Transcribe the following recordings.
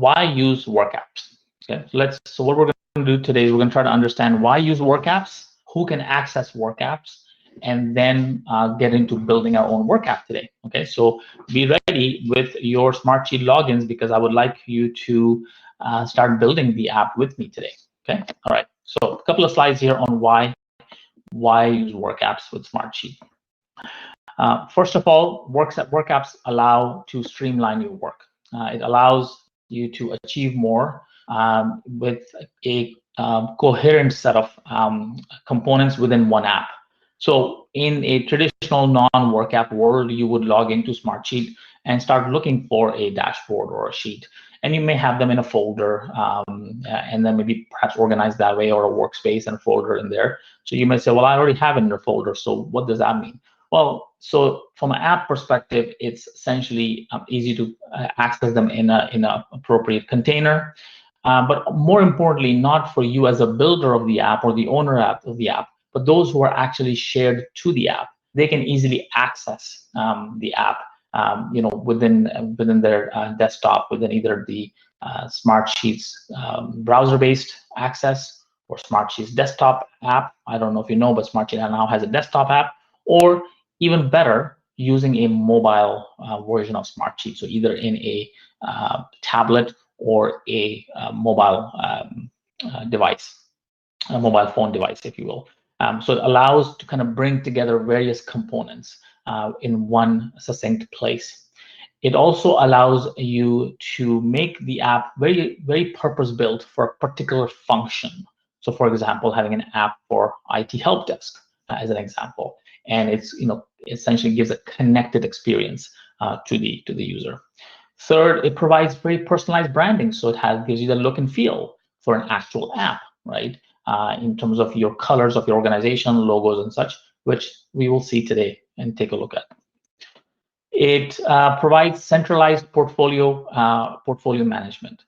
why use WorkApps? Okay, so what we're going to do today is we're going to try to understand why use WorkApps, who can access WorkApps, and then get into building our own WorkApp today. Okay, so be ready with your Smartsheet logins because I would like you to start building the app with me today. Okay, all right. So a couple of slides here on why use WorkApps with Smartsheet. First of all, WorkApps allow to streamline your work. It allows you to achieve more with a coherent set of components within one app. So in a traditional non-WorkApp world, you would log into Smartsheet and start looking for a dashboard or a sheet. And you may have them in a folder and then maybe perhaps organized that way, or a workspace and a folder in there. So you may say, well, I already have it in a folder. So what does that mean? Well, so from an app perspective, it's essentially easy to access them in an appropriate container. But more importantly, not for you as a builder of the app or the owner of the app, but those who are actually shared to the app. They can easily access the app, within their desktop, within either the Smartsheet's browser-based access or Smartsheet's desktop app. I don't know if you know, but Smartsheet now has a desktop app, or even better, using a mobile version of Smartsheet. So either in a tablet or a mobile device, a mobile phone device, if you will. So it allows to kind of bring together various components in one succinct place. It also allows you to make the app very, very purpose-built for a particular function. So for example, having an app for IT help desk as an example. And it's, essentially gives a connected experience to the user. Third, it provides very personalized branding. So it gives you the look and feel for an actual app, right? In terms of your colors of your organization, logos and such, which we will see today and take a look at. It provides centralized portfolio management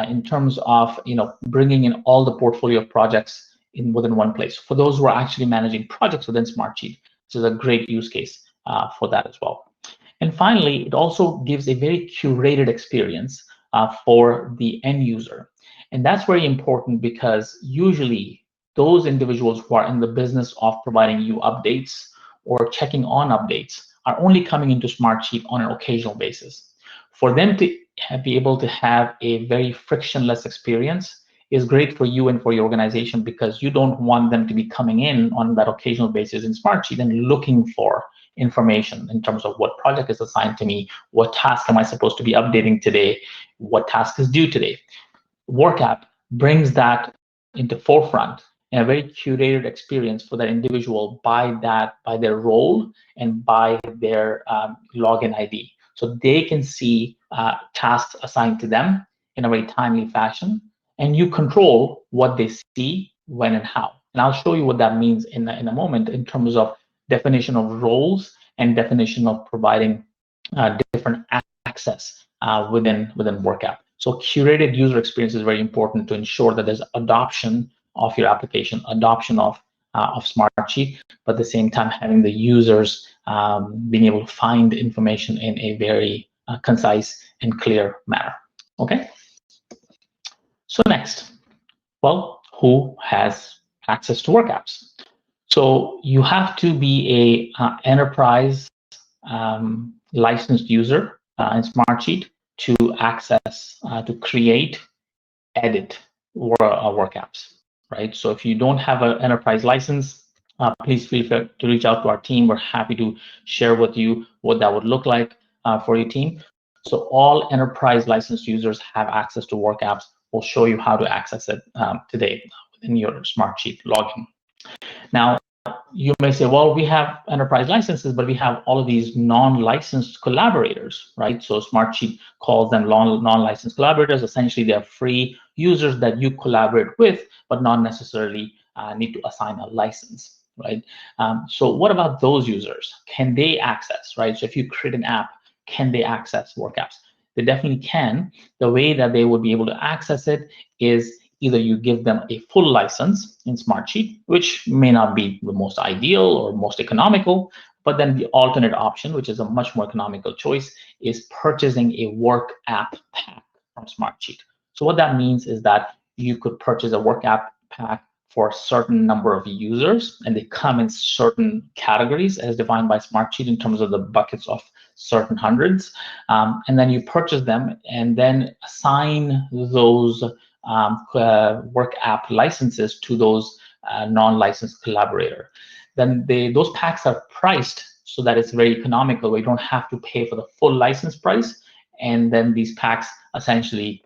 in terms of bringing in all the portfolio of projects within one place. For those who are actually managing projects within Smartsheet, this is a great use case for that as well. And finally, it also gives a very curated experience for the end user. And that's very important because usually those individuals who are in the business of providing you updates or checking on updates are only coming into Smartsheet on an occasional basis. For them to be able to have a very frictionless experience is great for you and for your organization, because you don't want them to be coming in on that occasional basis in Smartsheet and looking for information in terms of what project is assigned to me, what task am I supposed to be updating today, what task is due today. WorkApp brings that into forefront in a very curated experience for that individual by their role and by their login ID. So they can see tasks assigned to them in a very timely fashion, and you control what they see, when, and how. And I'll show you what that means in a moment in terms of definition of roles and definition of providing different access within WorkApp. So curated user experience is very important to ensure that there's adoption of your application, adoption of Smartsheet, but at the same time having the users being able to find information in a very concise and clear manner. Okay. So next, well, who has access to WorkApps? So you have to be a enterprise licensed user in Smartsheet to access, to create, edit WorkApps, right? So if you don't have an enterprise license, please feel free to reach out to our team. We're happy to share with you what that would look like for your team. So all enterprise licensed users have access to WorkApps. We'll show you how to access it today within your Smartsheet login. Now, you may say, well, we have enterprise licenses, but we have all of these non-licensed collaborators, right? So Smartsheet calls them non-licensed collaborators. Essentially, they're free users that you collaborate with, but not necessarily need to assign a license, right? So what about those users? Can they access, right? So if you create an app, can they access WorkApps? They definitely can. The way that they would be able to access it is either you give them a full license in Smartsheet, which may not be the most ideal or most economical, but then the alternate option, which is a much more economical choice, is purchasing a WorkApp pack, from Smartsheet. So what that means is that you could purchase a WorkApp pack for a certain number of users, and they come in certain categories as defined by Smartsheet in terms of the buckets of certain hundreds. And then you purchase them and then assign those WorkApp licenses to those non-licensed collaborator. Then those packs are priced so that it's very economical, where you don't have to pay for the full license price. And then these packs essentially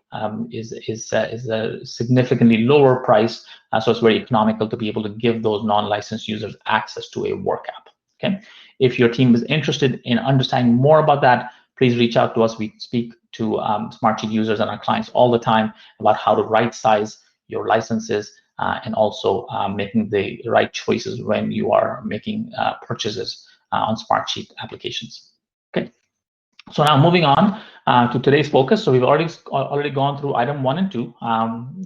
is a significantly lower price, so it's very economical to be able to give those non-licensed users access to a WorkApp. Okay, if your team is interested in understanding more about that, please reach out to us. We speak to Smartsheet users and our clients all the time about how to right size your licenses and also making the right choices when you are making purchases on Smartsheet applications. Okay. So now moving on to today's focus. So we've already gone through item 1 and 2,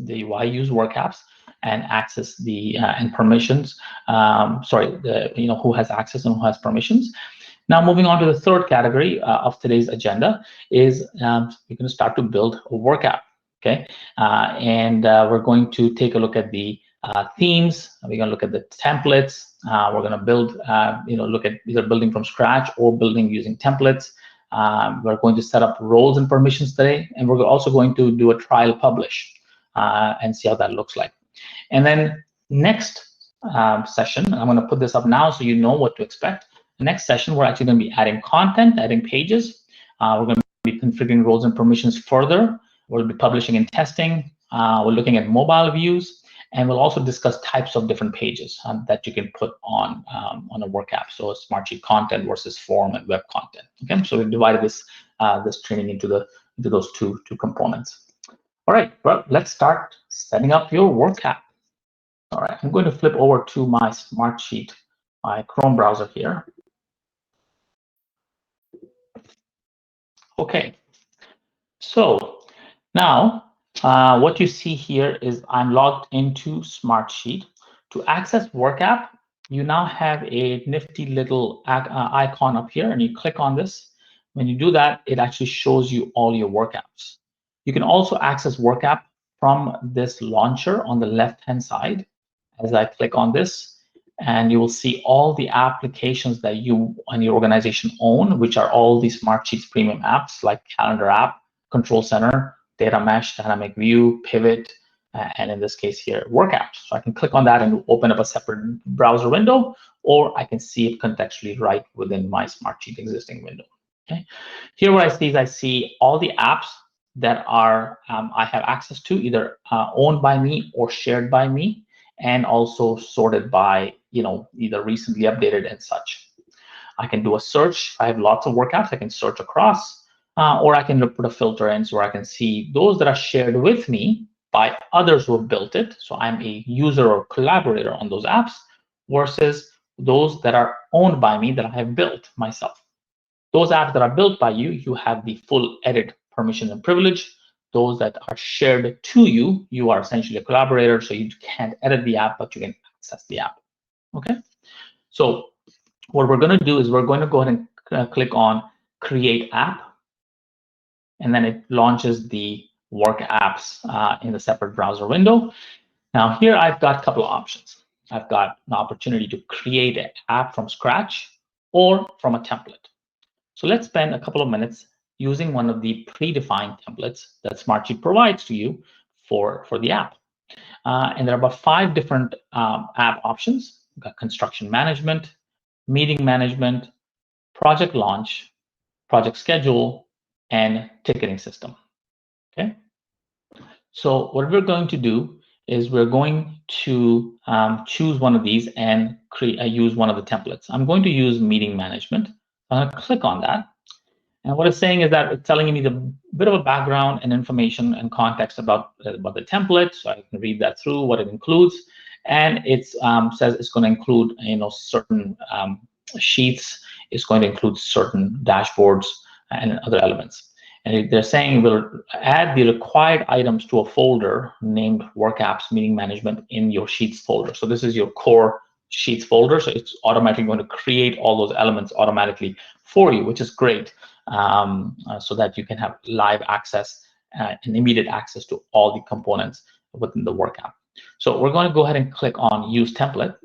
the why use WorkApps and access the and permissions. Who has access and who has permissions. Now moving on to the third category of today's agenda is we're going to start to build a WorkApp. Okay, and we're going to take a look at the themes. We're going to look at the templates. We're going to build, look at either building from scratch or building using templates. We're going to set up roles and permissions today, and we're also going to do a trial publish and see how that looks like. And then next session, I'm going to put this up now so you know what to expect. The next session, we're actually going to be adding content, adding pages. We're going to be configuring roles and permissions further. We'll be publishing and testing. We're looking at mobile views, and we'll also discuss types of different pages that you can put on a WorkApp. So Smartsheet content versus form and web content. Okay, so we've divided this training into those two components. All right, well, let's start setting up your WorkApp. All right, I'm going to flip over to my Smartsheet, my Chrome browser here. Okay, so now what you see here is I'm logged into Smartsheet. To access WorkApp, you now have a nifty little icon up here, and you click on this. When you do that, it actually shows you all your WorkApps. You can also access WorkApp from this launcher on the left-hand side. As I click on this, and you will see all the applications that you and your organization own, which are all these Smartsheet premium apps like Calendar app, Control Center, Data Mesh, Dynamic View, Pivot, and in this case here, WorkApps. So I can click on that and open up a separate browser window, or I can see it contextually right within my Smartsheet existing window. Okay. Here what I see all the apps that are I have access to, either owned by me or shared by me, and also sorted by either recently updated and such. I can do a search. I have lots of WorkApps. I can search across, or I can put a filter in so I can see those that are shared with me by others who have built it. So I'm a user or collaborator on those apps versus those that are owned by me that I have built myself. Those apps that are built by you, you have the full edit permission and privilege. Those that are shared to you, you are essentially a collaborator, so you can't edit the app, but you can access the app. Okay, so what we're going to do is we're going to go ahead and click on Create App, and then it launches the WorkApps in the separate browser window. Now here I've got a couple of options. I've got an opportunity to create an app from scratch or from a template. So let's spend a couple of minutes using one of the predefined templates that Smartsheet provides to you for the app. And there are about 5 different app options. We've got construction management, meeting management, project launch, project schedule, and ticketing system. Okay. So what we're going to do is we're going to choose one of these and use one of the templates. I'm going to use meeting management. I'm going to click on that. And what it's saying is that it's telling me a bit of a background and information and context about the template, so I can read that through, what it includes, and it says it's going to include certain sheets. It's going to include certain dashboards and other elements. And they're saying we'll add the required items to a folder named WorkApps Meeting Management in your Sheets folder. So this is your core Sheets folder, so it's automatically going to create all those elements automatically for you, which is great. So that you can have live access an immediate access to all the components within the Workapp. So we're going to go ahead and click on Use Template,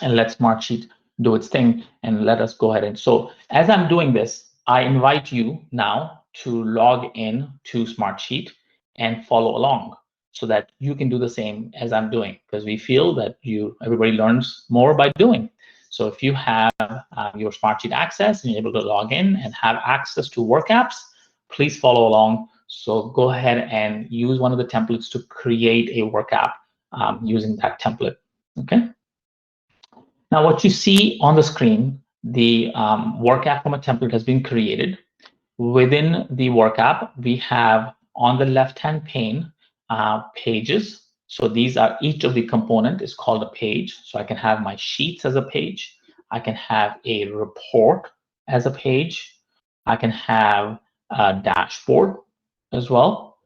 and let Smartsheet do its thing, and let us go ahead. And so as I'm doing this, I invite you now to log in to Smartsheet and follow along so that you can do the same as I'm doing, because we feel that everybody learns more by doing. So if you have your Smartsheet access and you're able to log in and have access to WorkApps, please follow along. So go ahead and use one of the templates to create a WorkApp using that template. Okay. Now, what you see on the screen, the WorkApp from a template has been created. Within the WorkApp, we have on the left-hand pane pages. So these are, each of the component is called a page. So I can have my sheets as a page. I can have a report as a page. I can have a dashboard as well.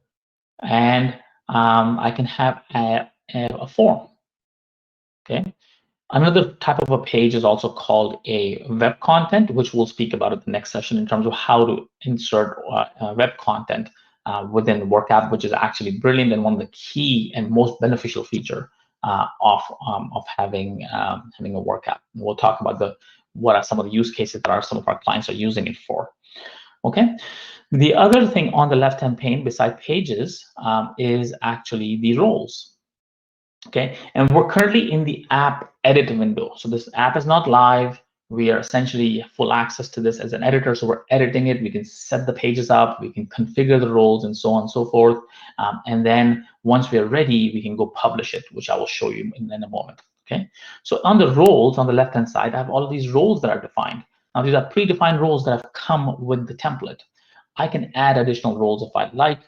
And I can have a form. Okay. Another type of a page is also called a web content, which we'll speak about in the next session in terms of how to insert web content within Workapp, which is actually brilliant and one of the key and most beneficial feature of having a Workapp. We'll talk about what are some of the use cases that some of our clients are using it for. Okay. The other thing on the left-hand pane beside pages is actually the roles. Okay, and we're currently in the app edit window. So this app is not live. We are essentially full access to this as an editor. So we're editing it. We can set the pages up. We can configure the roles and so on and so forth. And then once we are ready, we can go publish it, which I will show you in a moment. Okay, so on the roles on the left-hand side, I have all of these roles that are defined. Now these are predefined roles that have come with the template. I can add additional roles if I'd like.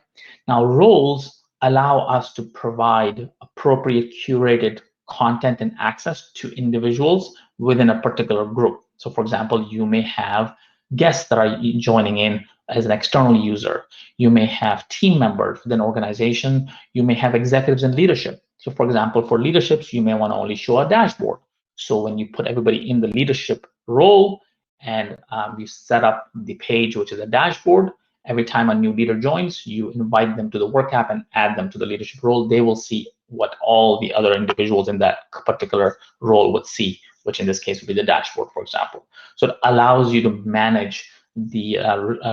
Now roles allow us to provide appropriate curated content and access to individuals within a particular group. So for example, you may have guests that are joining in as an external user. You may have team members within an organization. You may have executives in leadership. So for example, for leaderships, you may want to only show a dashboard. So when you put everybody in the leadership role and you set up the page, which is a dashboard, every time a new leader joins, you invite them to the Workapp and add them to the leadership role. They will see what all the other individuals in that particular role would see, which in this case would be the dashboard, for example. So it allows you to manage the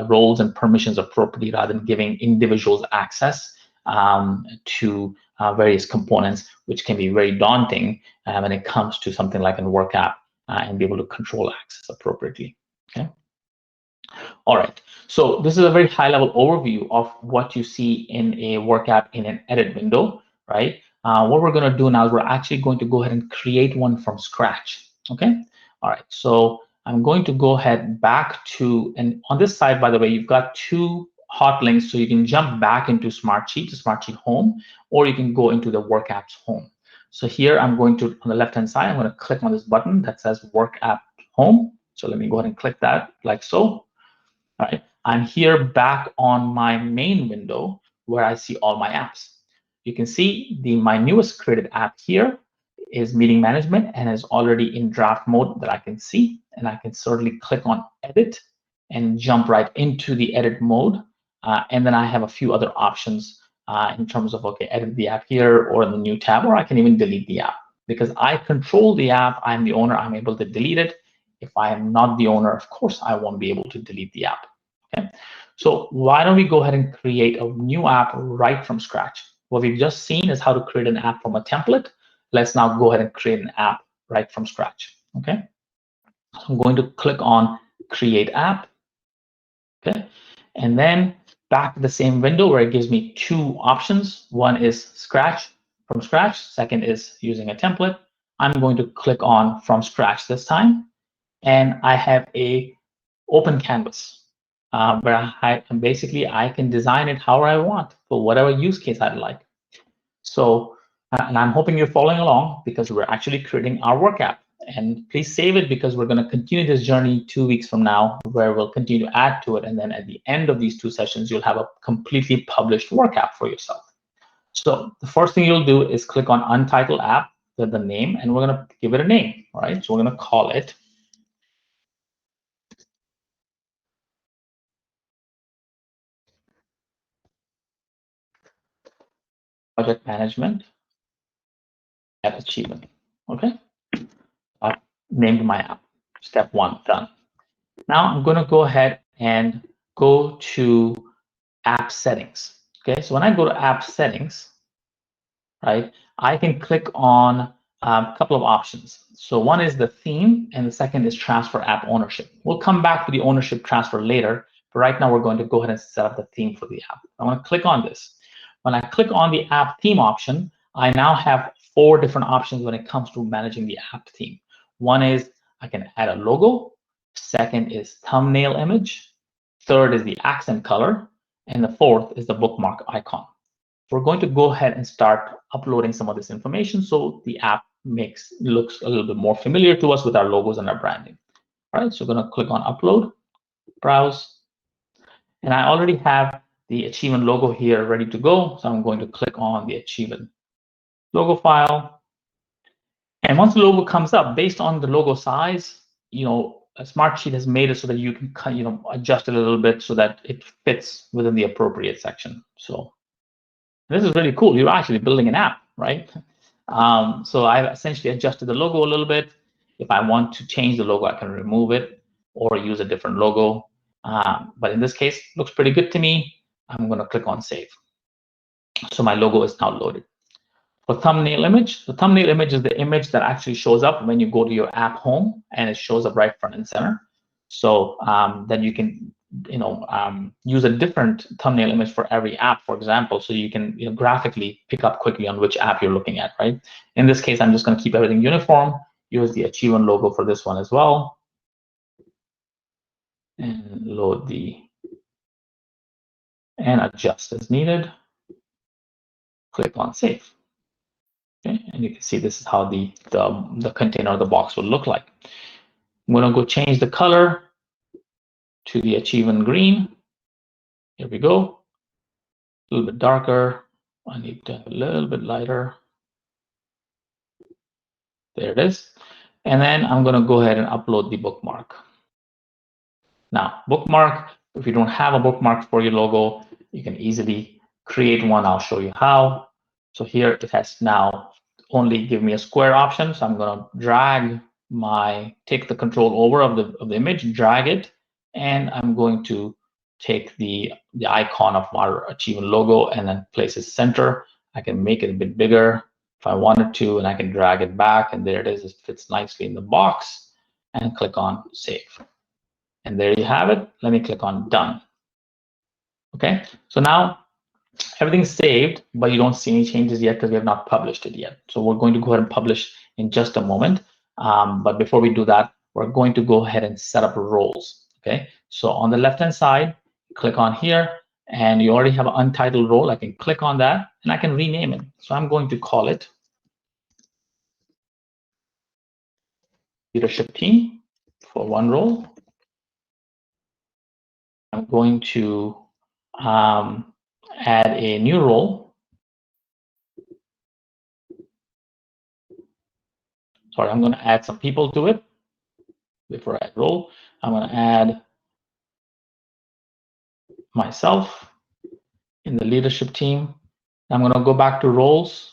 roles and permissions appropriately rather than giving individuals access to various components, which can be very daunting when it comes to something like a Workapp and be able to control access appropriately. Okay. All right, so this is a very high-level overview of what you see in a Workapp in an edit window, right? What we're going to do now is we're actually going to go ahead and create one from scratch, okay? All right, so I'm going to go ahead back to, and on this side, by the way, you've got two hot links, so you can jump back into Smartsheet, to Smartsheet Home, or you can go into the Workapp's Home. So here I'm going to, on the left-hand side, I'm going to click on this button that says Workapp Home. So let me go ahead and click that like so. All right, I'm here back on my main window where I see all my apps. You can see my newest created app here is meeting management and is already in draft mode that I can see. And I can certainly click on edit and jump right into the edit mode. And then I have a few other options in terms of, okay, edit the app here or in the new tab, or I can even delete the app. Because I control the app, I'm the owner, I'm able to delete it. If I am not the owner, of course, I won't be able to delete the app. Okay, so why don't we go ahead and create a new app right from scratch? What we've just seen is how to create an app from a template. Let's now go ahead and create an app right from scratch. Okay, so I'm going to click on Create App. Okay, and then back to the same window where it gives me two options. One is from scratch. Second is using a template. I'm going to click on From Scratch this time, and I have a open canvas where basically I can design it however I want for whatever use case I'd like. So, and I'm hoping you're following along because we're actually creating our Workapp. And please save it because we're going to continue this journey 2 weeks from now, where we'll continue to add to it. And then at the end of these 2 sessions, you'll have a completely published Workapp for yourself. So the first thing you'll do is click on Untitled App, the name, and we're going to give it a name. All right, so we're going to call it project management at Achievan. Okay, I've named my app. Step 1 done. Now I'm going to go ahead and go to app settings. Okay, so when I go to app settings, right, I can click on a couple of options. So one is the theme, and the second is transfer app ownership. We'll come back to the ownership transfer later, but right now we're going to go ahead and set up the theme for the app. I'm going to click on this. When I click on the app theme option, I now have 4 different options when it comes to managing the app theme. One is I can add a logo. Second is thumbnail image. Third is the accent color. And the fourth is the bookmark icon. We're going to go ahead and start uploading some of this information so the app looks a little bit more familiar to us with our logos and our branding. All right, so we're going to click on upload, browse, and I already have the Achievan logo here ready to go. So I'm going to click on the Achievan logo file. And once the logo comes up, based on the logo size, a Smartsheet has made it so that you can adjust it a little bit so that it fits within the appropriate section. So this is really cool. You're actually building an app, right? So I've essentially adjusted the logo a little bit. If I want to change the logo, I can remove it or use a different logo. But in this case, it looks pretty good to me. I'm going to click on save. So my logo is now loaded. For thumbnail image, the thumbnail image is the image that actually shows up when you go to your app home, and it shows up right front and center. So then you can use a different thumbnail image for every app, for example, so you can graphically pick up quickly on which app you're looking at, right? In this case, I'm just going to keep everything uniform, use the Achievan logo for this one as well, and load and adjust as needed. Click on save. Okay, and you can see this is how the container of the box will look like. I'm going to go change the color to the Achievan green. Here we go. A little bit darker. I need to have a little bit lighter. There it is. And then I'm going to go ahead and upload the bookmark. Now, bookmark, if you don't have a bookmark for your logo, you can easily create one. I'll show you how. So here it has now only give me a square option. So I'm going to take the control over of the image, drag it, and I'm going to take the icon of our Achievan logo and then place it center. I can make it a bit bigger if I wanted to, and I can drag it back, and there it is. It fits nicely in the box, and click on save. And there you have it. Let me click on done. Okay, so now everything's saved, but you don't see any changes yet because we have not published it yet. So we're going to go ahead and publish in just a moment. But before we do that, we're going to go ahead and set up roles. Okay, so on the left-hand side, click on here, and you already have an untitled role. I can click on that, and I can rename it. So I'm going to call it Leadership Team for one role. I'm going to add a new role. Sorry, I'm going to add some people to it. Before I add role, I'm going to add myself in the leadership team. I'm going to go back to roles.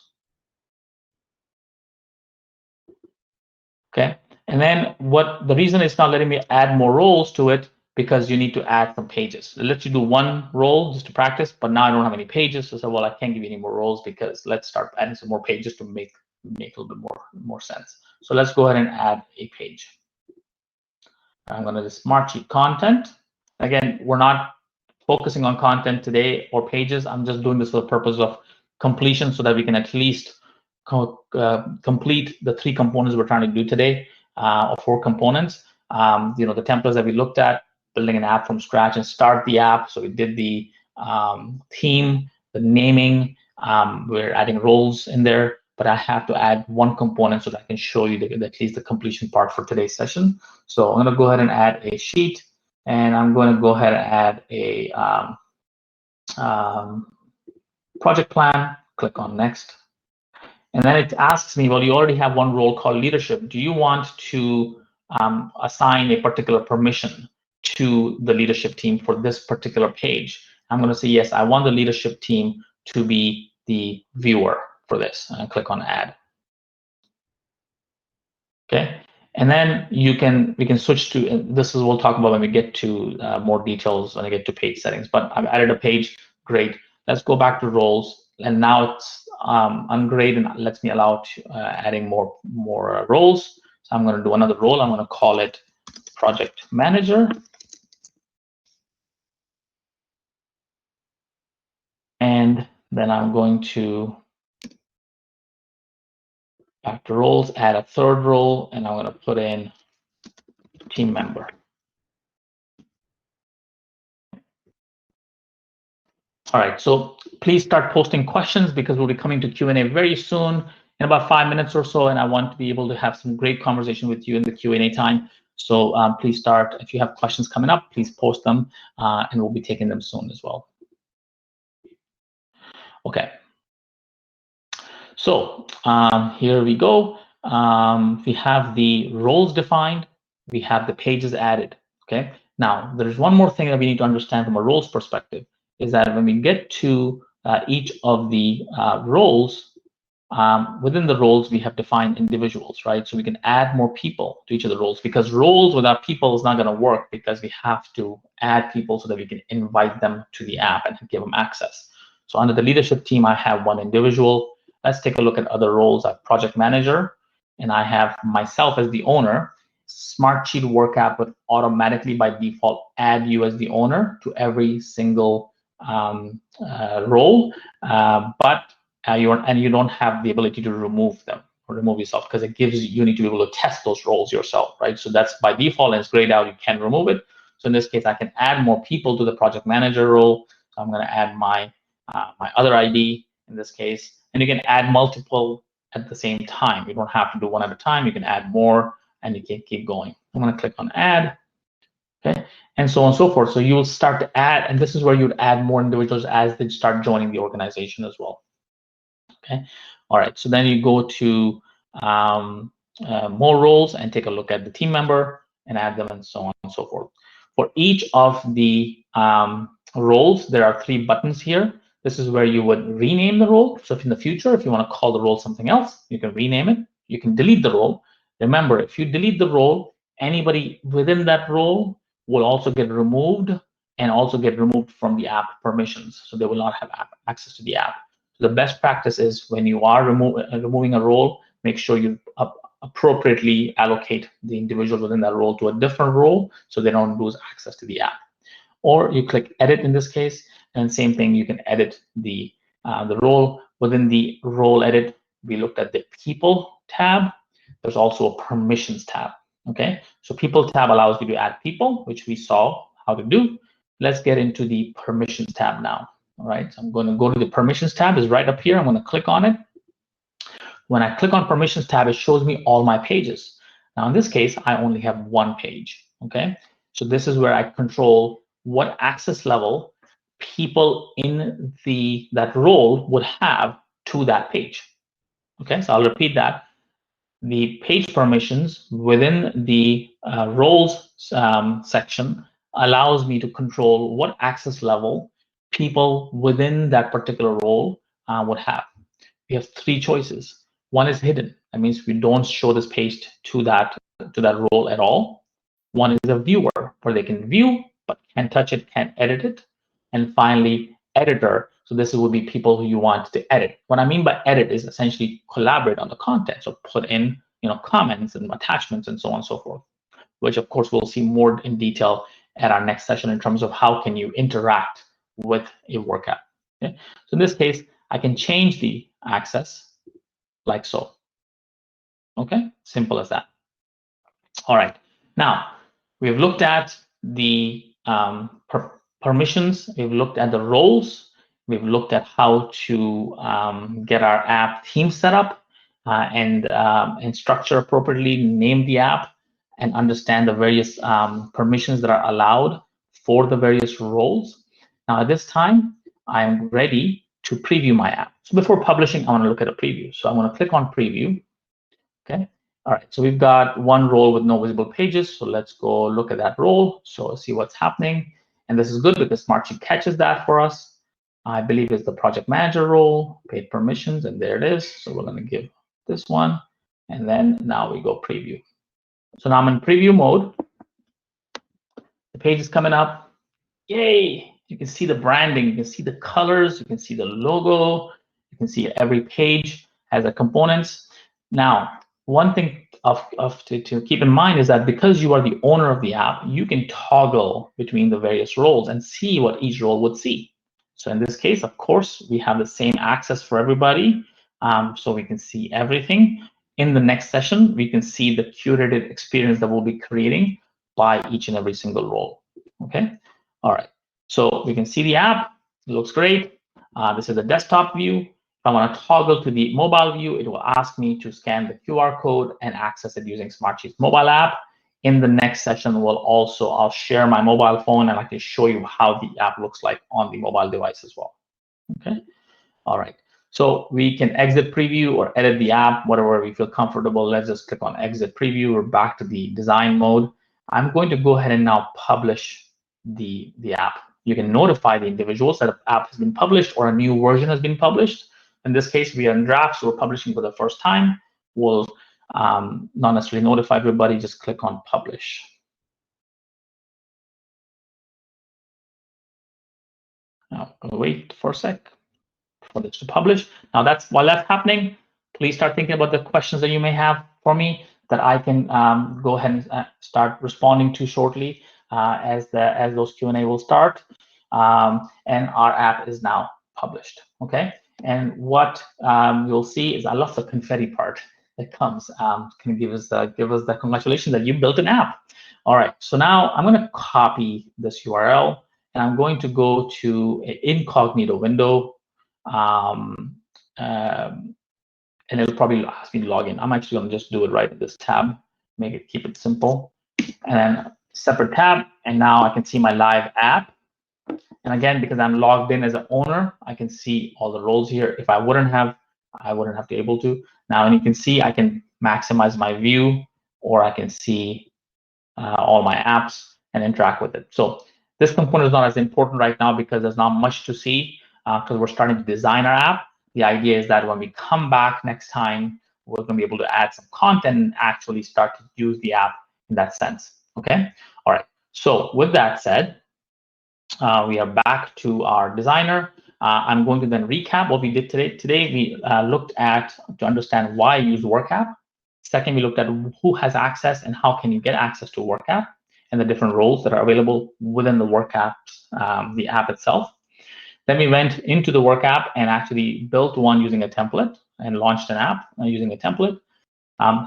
Okay, and then the reason it's not letting me add more roles to it, because you need to add some pages. It lets you do one role just to practice, but now I don't have any pages. So I said, well, I can't give you any more roles, because let's start adding some more pages to make a little bit more sense. So let's go ahead and add a page. I'm going to do Smartsheet content. Again, we're not focusing on content today or pages. I'm just doing this for the purpose of completion so that we can at least complete the 3 components we're trying to do today, or 4 components. The templates that we looked at, building an app from scratch and start the app. So we did the theme, the naming, we're adding roles in there, but I have to add one component so that I can show you at least the completion part for today's session. So I'm going to go ahead and add a sheet, and I'm going to go ahead and add a project plan. Click on next. And then it asks me, well, you already have one role called leadership. Do you want to assign a particular permission to the leadership team for this particular page? I'm going to say, yes, I want the leadership team to be the viewer for this, and click on add. Okay, and then we can switch to, this is we'll talk about when we get to more details when I get to page settings. But I've added a page. Great. Let's go back to roles, and now it's ungraded and lets me allow to adding more roles. So I'm going to do another role. I'm going to call it project manager. And then I'm going to back to roles, add a third role, and I'm going to put in team member. All right, so please start posting questions because we'll be coming to Q&A very soon in about 5 minutes or so, and I want to be able to have some great conversation with you in the Q&A time. So please start. If you have questions coming up, please post them, and we'll be taking them soon as well. Okay. So here we go. We have the roles defined. We have the pages added. Okay. Now, there's one more thing that we need to understand from a roles perspective, is that when we get to each of the roles, within the roles, we have defined individuals, right? So we can add more people to each of the roles, because roles without people is not going to work, because we have to add people so that we can invite them to the app and give them access. So under the leadership team, I have one individual. Let's take a look at other roles. I have project manager, and I have myself as the owner. Smartsheet Workapp would automatically by default add you as the owner to every single role, but you don't have the ability to remove them or remove yourself, because it gives you need to be able to test those roles yourself, right? So that's by default, and it's grayed out. You can remove it. So in this case, I can add more people to the project manager role. So I'm going to add my other ID in this case, and you can add multiple at the same time. You don't have to do one at a time. You can add more, and you can keep going. I'm going to click on add. Okay, and so on and so forth. So you will start to add, and this is where you'd add more individuals as they start joining the organization as well. Okay, all right. So then you go to more roles and take a look at the team member and add them, and so on and so forth. For each of the roles, there are 3 buttons here. This is where you would rename the role. So if in the future, if you want to call the role something else, you can rename it. You can delete the role. Remember, if you delete the role, anybody within that role will also get removed, and also get removed from the app permissions. So they will not have access to the app. So the best practice is when you are removing a role, make sure you appropriately allocate the individuals within that role to a different role, so they don't lose access to the app. Or you click edit in this case, and same thing, you can edit the role. Within the role edit, we looked at the people tab. There's also a permissions tab. Okay, so people tab allows you to add people, which we saw how to do. Let's get into the permissions tab now. All right, so I'm going to go to the permissions tab. Is right up here. I'm going to click on it. When I click on permissions tab, it shows me all my pages. Now in this case, I only have one page. Okay, so this is where I control what access level people in that role would have to that page. Okay, so I'll repeat that. The page permissions within the roles section allows me to control what access level people within that particular role would have. We have 3 choices. One is hidden. That means we don't show this page to that role at all. One is a viewer, where they can view but can't touch it, can't edit it. And finally, editor. So this would be people who you want to edit. What I mean by edit is essentially collaborate on the content. So put in comments and attachments and so on and so forth, which of course we'll see more in detail at our next session in terms of how can you interact with a Workapp. Okay? So in this case, I can change the access like so. Okay, simple as that. All right, now we've looked at the permissions, we've looked at the roles, we've looked at how to get our app theme set up and structure appropriately, name the app, and understand the various permissions that are allowed for the various roles. Now at this time, I'm ready to preview my app. So before publishing, I want to look at a preview. So I'm going to click on preview. Okay. All right. So we've got one role with no visible pages. So let's go look at that role. So see what's happening. And this is good because Smartsheet catches that for us. I believe is the project manager role, paid permissions, and there it is. So we're going to give this one, and then now we go preview. So now I'm in preview mode. The page is coming up. Yay! You can see the branding, you can see the colors, you can see the logo, you can see every page has the components. Now, one thing to keep in mind is that because you are the owner of the app, you can toggle between the various roles and see what each role would see. So in this case, of course, we have the same access for everybody, so we can see everything. In the next session, we can see the curated experience that we'll be creating by each and every single role. Okay. All right. So we can see the app. It looks great. This is the desktop view. If I want to toggle to the mobile view, it will ask me to scan the QR code and access it using Smartsheet's mobile app. In the next session, I'll share my mobile phone and I can show you how the app looks like on the mobile device as well. Okay. All right. So we can exit preview or edit the app, whatever we feel comfortable. Let's just click on exit preview. We're back to the design mode. I'm going to go ahead and now publish the app. You can notify the individuals that an app has been published or a new version has been published. In this case, we are in draft, so we're publishing for the first time. We'll not necessarily notify everybody, just click on publish. Now, wait for a sec for this to publish. Now, while that's happening, please start thinking about the questions that you may have for me that I can go ahead and start responding to shortly as those Q&A will start. And our app is now published. Okay. And what you'll see is I love the confetti part that comes. Can give us the congratulations that you built an app. All right. So now I'm going to copy this URL and I'm going to go to an incognito window. And it'll probably ask me to log in. I'm actually going to just do it right in this tab, keep it simple. And then separate tab, and now I can see my live app. And again, because I'm logged in as an owner, I can see all the roles here. If I wouldn't have to able to. Now, and you can see I can maximize my view, or I can see all my apps and interact with it. So this component is not as important right now because there's not much to see because we're starting to design our app. The idea is that when we come back next time, we're going to be able to add some content and actually start to use the app in that sense. Okay. All right. So with that said, we are back to our designer. I'm going to then recap what we did today. Today, we looked at to understand why use Workapp. Second, we looked at who has access and how can you get access to Workapp and the different roles that are available within the Workapp, the app itself. Then we went into the Workapp and actually built one using a template and launched an app using a template.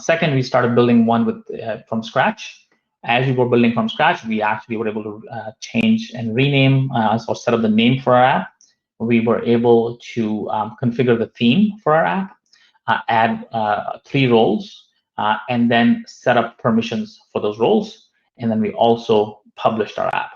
Second, we started building one from scratch. As we were building from scratch, we actually were able to change and rename or set up the name for our app. We were able to configure the theme for our app, add 3 roles, and then set up permissions for those roles. And then we also published our app.